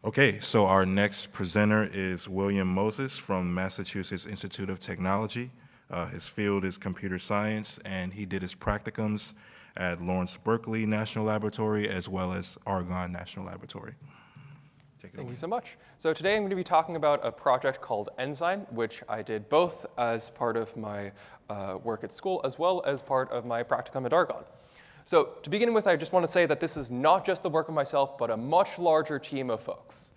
Okay, so our next presenter is William Moses from Massachusetts Institute of Technology. His field is computer science, and he did his practicums at Lawrence Berkeley National Laboratory as well as Argonne National Laboratory. Thank you so much. So today I'm going to be talking about a project called Enzyme, which I did both as part of my work at school as well as part of my practicum at Argonne. So to begin with, I just want to say that this is not just the work of myself, but a much larger team of folks.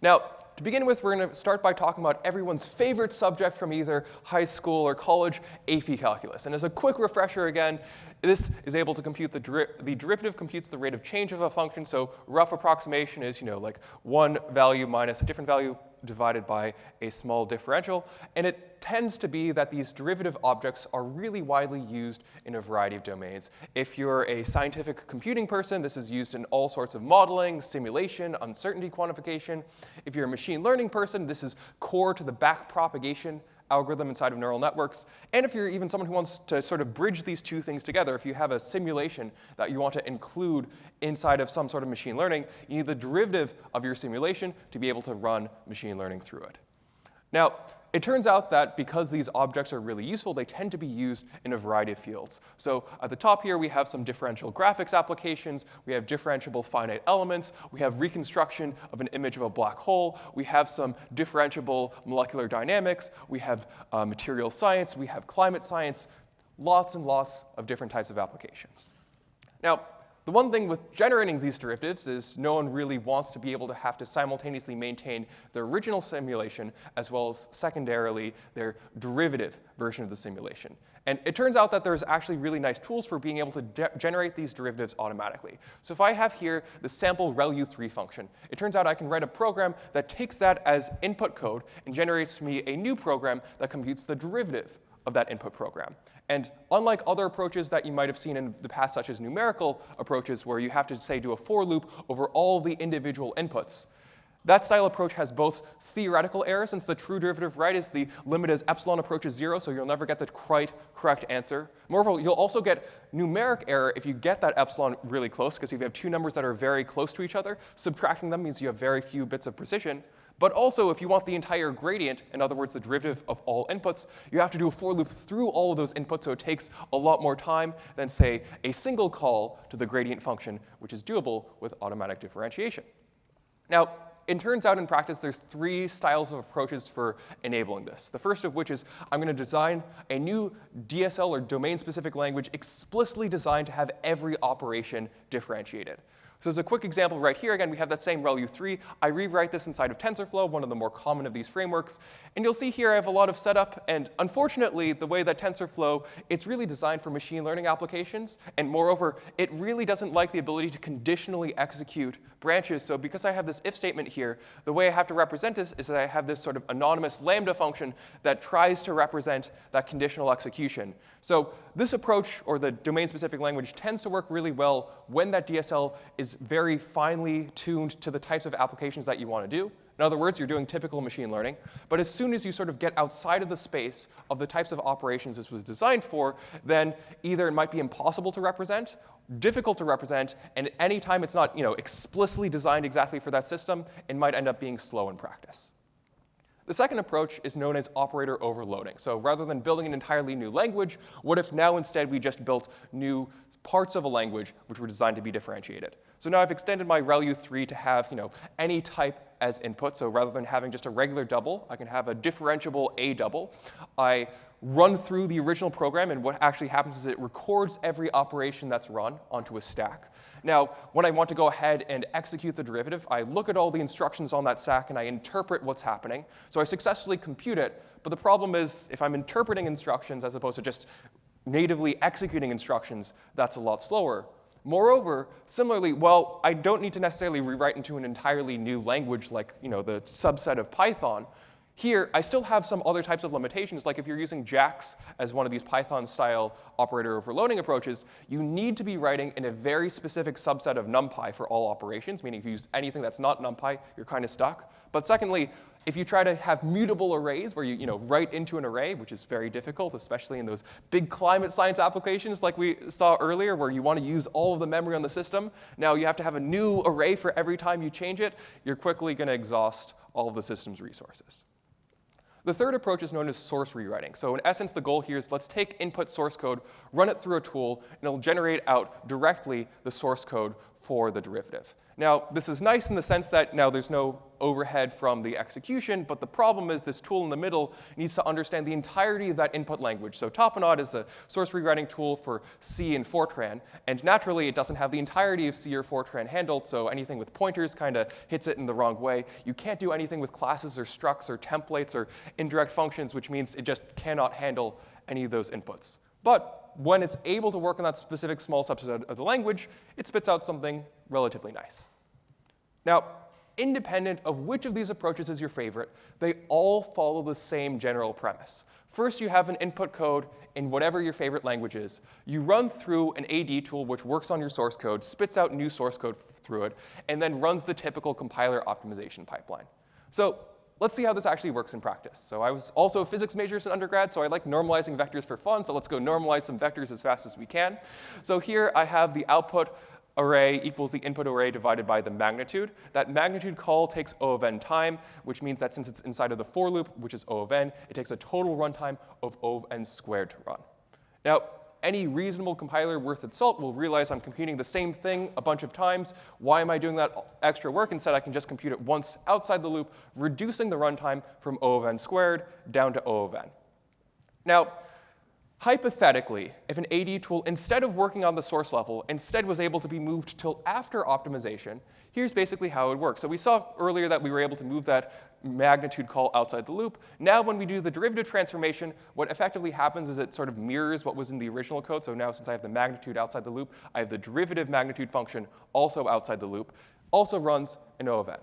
Now, to begin with, we're going to start by talking about everyone's favorite subject from either high school or college, AP calculus. And as a quick refresher again, this is able to compute the derivative computes the rate of change of a function. So rough approximation is, like one value minus a different value divided by a small differential. And it tends to be that these derivative objects are really widely used in a variety of domains. If you're a scientific computing person, this is used in all sorts of modeling, simulation, uncertainty quantification. If you're a machine learning person, this is core to the backpropagation algorithm inside of neural networks. And if you're even someone who wants to sort of bridge these two things together, if you have a simulation that you want to include inside of some sort of machine learning, you need the derivative of your simulation to be able to run machine learning through it. Now, it turns out that because these objects are really useful, they tend to be used in a variety of fields. So at the top here, we have some differential graphics applications. We have differentiable finite elements. We have reconstruction of an image of a black hole. We have some differentiable molecular dynamics. We have material science. We have climate science. Lots and lots of different types of applications. Now, the one thing with generating these derivatives is no one really wants to be able to have to simultaneously maintain their original simulation as well as secondarily their derivative version of the simulation. And it turns out that there's actually really nice tools for being able to generate these derivatives automatically. So if I have here the sample ReLU3 function, it turns out I can write a program that takes that as input code and generates me a new program that computes the derivative of that input program. And unlike other approaches that you might have seen in the past, such as numerical approaches, where you have to, say, do a for loop over all the individual inputs, that style approach has both theoretical error, since the true derivative right is the limit as epsilon approaches 0, so you'll never get the quite correct answer. Moreover, you'll also get numeric error if you get that epsilon really close, because if you have two numbers that are very close to each other, subtracting them means you have very few bits of precision. But also, if you want the entire gradient, in other words, the derivative of all inputs, you have to do a for loop through all of those inputs, so it takes a lot more time than, say, a single call to the gradient function, which is doable with automatic differentiation. Now, it turns out in practice there's three styles of approaches for enabling this. The first of which is I'm going to design a new DSL or domain-specific language explicitly designed to have every operation differentiated. So as a quick example right here, again, we have that same ReLU3. I rewrite this inside of TensorFlow, one of the more common of these frameworks. And you'll see here I have a lot of setup. And unfortunately, the way that TensorFlow, it's really designed for machine learning applications. And moreover, it really doesn't like the ability to conditionally execute branches. So because I have this if statement here, the way I have to represent this is that I have this sort of anonymous lambda function that tries to represent that conditional execution. So this approach, or the domain-specific language, tends to work really well when that DSL is very finely tuned to the types of applications that you want to do. In other words, you're doing typical machine learning. But as soon as you sort of get outside of the space of the types of operations this was designed for, then either it might be impossible to represent, difficult to represent, and at any time it's not explicitly designed exactly for that system, it might end up being slow in practice. The second approach is known as operator overloading. So rather than building an entirely new language, what if now instead we just built new parts of a language which were designed to be differentiated? So now I've extended my ReLU3 to have any type as input. So rather than having just a regular double, I can have a differentiable A double. I run through the original program, and what actually happens is it records every operation that's run onto a stack. Now, when I want to go ahead and execute the derivative, I look at all the instructions on that stack, and I interpret what's happening. So I successfully compute it. But the problem is, if I'm interpreting instructions as opposed to just natively executing instructions, that's a lot slower. Moreover, similarly, while I don't need to necessarily rewrite into an entirely new language like the subset of Python, here I still have some other types of limitations. Like if you're using JAX as one of these Python-style operator overloading approaches, you need to be writing in a very specific subset of NumPy for all operations, meaning if you use anything that's not NumPy, you're kind of stuck. But secondly, If you try to have mutable arrays where you write into an array, which is very difficult, especially in those big climate science applications like we saw earlier, where you want to use all of the memory on the system, now you have to have a new array for every time you change it, you're quickly going to exhaust all of the system's resources. The third approach is known as source rewriting. So in essence, the goal here is let's take input source code, run it through a tool, and it'll generate out directly the source code for the derivative. Now, this is nice in the sense that now there's no overhead from the execution, but the problem is this tool in the middle needs to understand the entirety of that input language. So Tapenade is a source rewriting tool for C and Fortran, and naturally it doesn't have the entirety of C or Fortran handled, so anything with pointers kind of hits it in the wrong way. You can't do anything with classes or structs or templates or indirect functions, which means it just cannot handle any of those inputs. But when it's able to work on that specific small subset of the language, it spits out something relatively nice. Now, independent of which of these approaches is your favorite, they all follow the same general premise. First, you have an input code in whatever your favorite language is. You run through an AD tool which works on your source code, spits out new source code through it, and then runs the typical compiler optimization pipeline. So let's see how this actually works in practice. So I was also a physics major in undergrad, so I like normalizing vectors for fun. So let's go normalize some vectors as fast as we can. So here I have the output array equals the input array divided by the magnitude. That magnitude call takes O of n time, which means that since it's inside of the for loop, which is O of n, it takes a total runtime of O of n squared to run. Now, any reasonable compiler worth its salt will realize I'm computing the same thing a bunch of times. Why am I doing that extra work? Instead, I can just compute it once outside the loop, reducing the runtime from O of n squared down to O of n. Now, hypothetically, if an AD tool, instead of working on the source level, instead was able to be moved till after optimization, here's basically how it would work. So we saw earlier that we were able to move that magnitude call outside the loop. Now when we do the derivative transformation, what effectively happens is it sort of mirrors what was in the original code. So now since I have the magnitude outside the loop, I have the derivative magnitude function also outside the loop, also runs an O of n.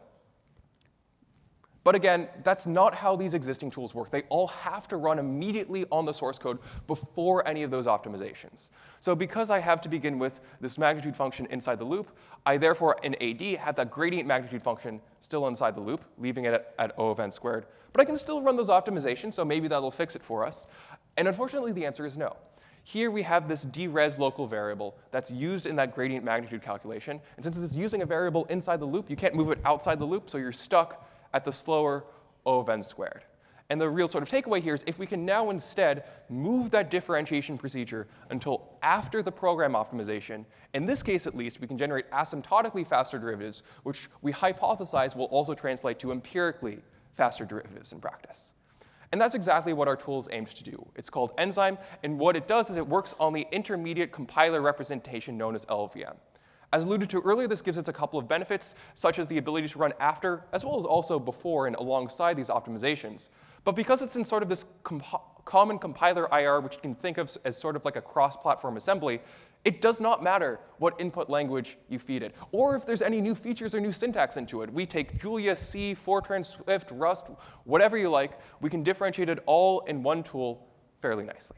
But again, that's not how these existing tools work. They all have to run immediately on the source code before any of those optimizations. So because I have to begin with this magnitude function inside the loop, I therefore, in AD, have that gradient magnitude function still inside the loop, leaving it at O of n squared. But I can still run those optimizations, so maybe that'll fix it for us. And unfortunately, the answer is no. Here we have this dres local variable that's used in that gradient magnitude calculation. And since it's using a variable inside the loop, you can't move it outside the loop, so you're stuck at the slower O of n squared. And the real sort of takeaway here is if we can now instead move that differentiation procedure until after the program optimization, in this case at least, we can generate asymptotically faster derivatives, which we hypothesize will also translate to empirically faster derivatives in practice. And that's exactly what our tool is aimed to do. It's called Enzyme, and what it does is it works on the intermediate compiler representation known as LVM. As alluded to earlier, this gives us a couple of benefits, such as the ability to run after, as well as also before and alongside these optimizations. But because it's in sort of this common compiler IR, which you can think of as sort of like a cross-platform assembly, it does not matter what input language you feed it, or if there's any new features or new syntax into it. We take Julia, C, Fortran, Swift, Rust, whatever you like. We can differentiate it all in one tool fairly nicely.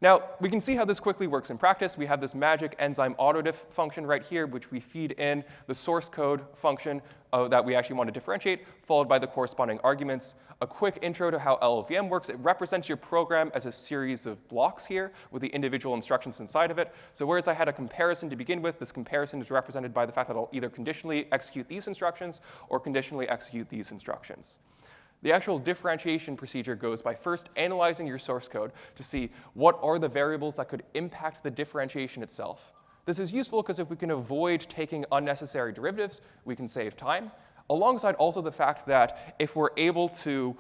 Now, we can see how this quickly works in practice. We have this magic enzyme autodiff function right here, which we feed in the source code function that we actually want to differentiate, followed by the corresponding arguments. A quick intro to how LLVM works. It represents your program as a series of blocks here with the individual instructions inside of it. So whereas I had a comparison to begin with, this comparison is represented by the fact that I'll either conditionally execute these instructions or conditionally execute these instructions. The actual differentiation procedure goes by first analyzing your source code to see what are the variables that could impact the differentiation itself. This is useful because if we can avoid taking unnecessary derivatives, we can save time, alongside also the fact that if we're able to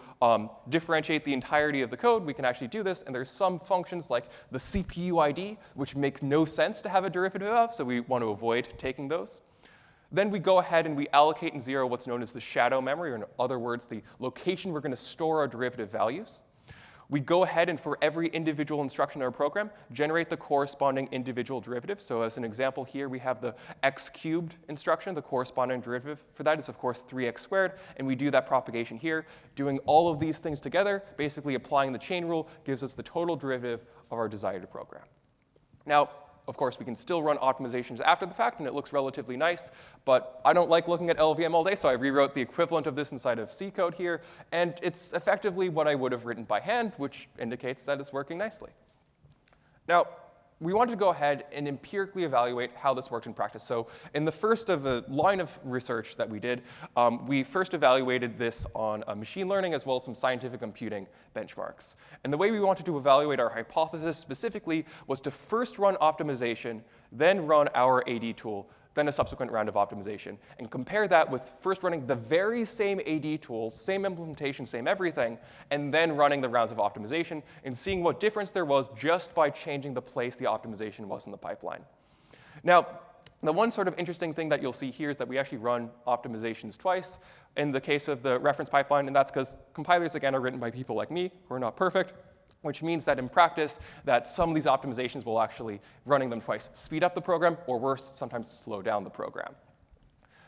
differentiate the entirety of the code, we can actually do this. And there's some functions like the CPU ID, which makes no sense to have a derivative of, so we want to avoid taking those. Then we go ahead and we allocate in zero what's known as the shadow memory, or in other words, the location we're going to store our derivative values. We go ahead and for every individual instruction in our program, generate the corresponding individual derivative. So as an example here, we have the x cubed instruction. The corresponding derivative for that is, of course, 3x squared. And we do that propagation here. Doing all of these things together, basically applying the chain rule, gives us the total derivative of our desired program. Now, Of course, we can still run optimizations after the fact, and it looks relatively nice. But I don't like looking at LLVM all day, so I rewrote the equivalent of this inside of C code here. And it's effectively what I would have written by hand, which indicates that it's working nicely. Now, we wanted to go ahead and empirically evaluate how this worked in practice. So in the first of the line of research that we did, we first evaluated this on machine learning as well as some scientific computing benchmarks. And the way we wanted to evaluate our hypothesis specifically was to first run optimization, then run our AD tool, then a subsequent round of optimization, and compare that with first running the very same AD tool, same implementation, same everything, and then running the rounds of optimization and seeing what difference there was just by changing the place the optimization was in the pipeline. Now, the one sort of interesting thing that you'll see here is that we actually run optimizations twice in the case of the reference pipeline, and that's because compilers, again, are written by people like me who are not perfect, which means that in practice, that some of these optimizations will actually, running them twice, speed up the program, or worse, sometimes slow down the program.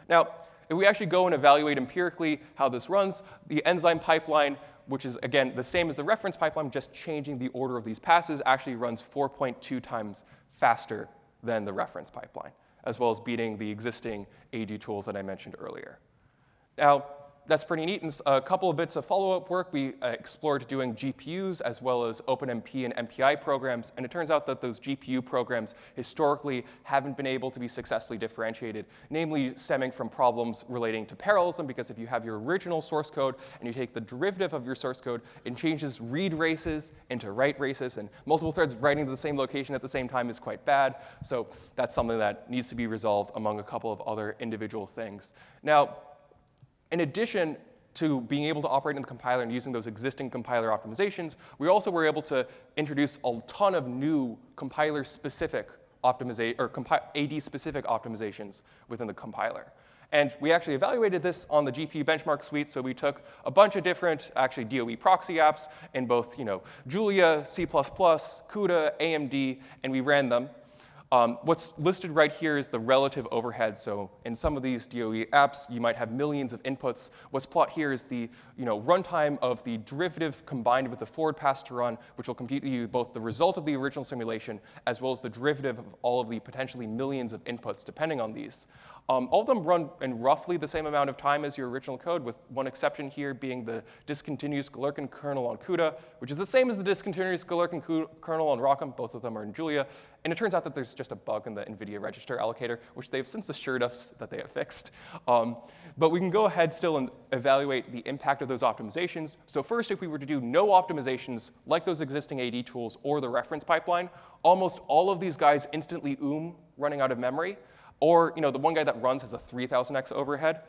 Now, if we actually go and evaluate empirically how this runs, the Enzyme pipeline, which is, again, the same as the reference pipeline, just changing the order of these passes, actually runs 4.2 times faster than the reference pipeline, as well as beating the existing AD tools that I mentioned earlier. Now, that's pretty neat. And a couple of bits of follow-up work, we explored doing GPUs as well as OpenMP and MPI programs. And it turns out that those GPU programs historically haven't been able to be successfully differentiated, namely stemming from problems relating to parallelism, because if you have your original source code and you take the derivative of your source code, it changes read races into write races. And multiple threads writing to the same location at the same time is quite bad. So that's something that needs to be resolved among a couple of other individual things. Now, in addition to being able to operate in the compiler and using those existing compiler optimizations, we also were able to introduce a ton of new compiler-specific AD-specific optimizations within the compiler. And we actually evaluated this on the GPU benchmark suite. So we took a bunch of different, actually, DOE proxy apps in both, Julia, C++, CUDA, AMD, and we ran them. What's listed right here is the relative overhead. So in some of these DOE apps, you might have millions of inputs. What's plotted here is the runtime of the derivative combined with the forward pass to run, which will compute you both the result of the original simulation as well as the derivative of all of the potentially millions of inputs depending on these. All of them run in roughly the same amount of time as your original code, with one exception here being the discontinuous Galerkin kernel on CUDA, which is the same as the discontinuous Galerkin kernel on ROCm. Both of them are in Julia. And it turns out that there's just a bug in the NVIDIA register allocator, which they've since assured us that they have fixed. But we can go ahead still and evaluate the impact of those optimizations. So first, if we were to do no optimizations like those existing AD tools or the reference pipeline, almost all of these guys instantly running out of memory. Or the one guy that runs has a 3,000x overhead.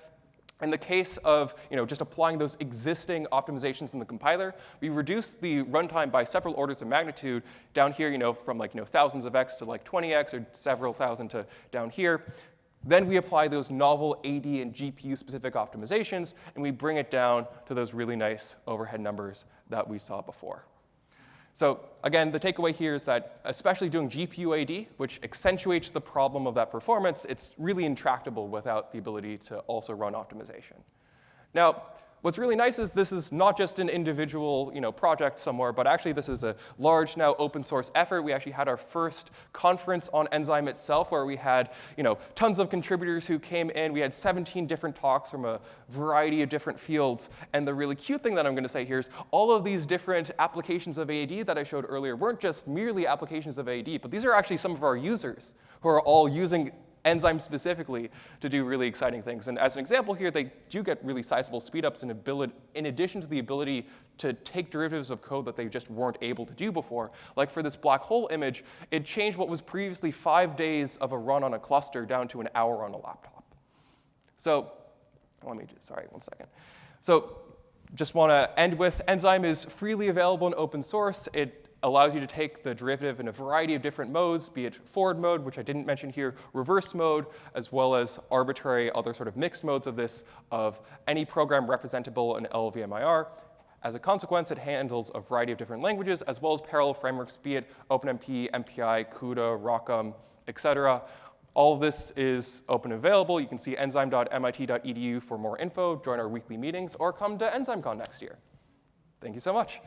In the case of just applying those existing optimizations in the compiler, we reduce the runtime by several orders of magnitude down here, from thousands of x to 20x, or several thousand to down here. Then we apply those novel AD and GPU-specific optimizations, and we bring it down to those really nice overhead numbers that we saw before. So again, the takeaway here is that especially doing GPU AD, which accentuates the problem of that performance, it's really intractable without the ability to also run optimization. Now, what's really nice is this is not just an individual project somewhere, but actually this is a large now open source effort. We actually had our first conference on Enzyme itself, where we had tons of contributors who came in. We had 17 different talks from a variety of different fields. And the really cute thing that I'm going to say here is all of these different applications of AD that I showed earlier weren't just merely applications of AD, but these are actually some of our users who are all using Enzyme specifically to do really exciting things. And as an example here, they do get really sizable speedups in addition to the ability to take derivatives of code that they just weren't able to do before. Like for this black hole image, it changed what was previously 5 days of a run on a cluster down to an hour on a laptop. So sorry, one second. So just want to end with Enzyme is freely available in open source. It allows you to take the derivative in a variety of different modes, be it forward mode, which I didn't mention here, reverse mode, as well as arbitrary other sort of mixed modes of this, of any program representable in LLVMIR. As a consequence, it handles a variety of different languages, as well as parallel frameworks, be it OpenMP, MPI, CUDA, ROCm, etc. All of this is open and available. You can see enzyme.mit.edu for more info, join our weekly meetings, or come to EnzymeCon next year. Thank you so much.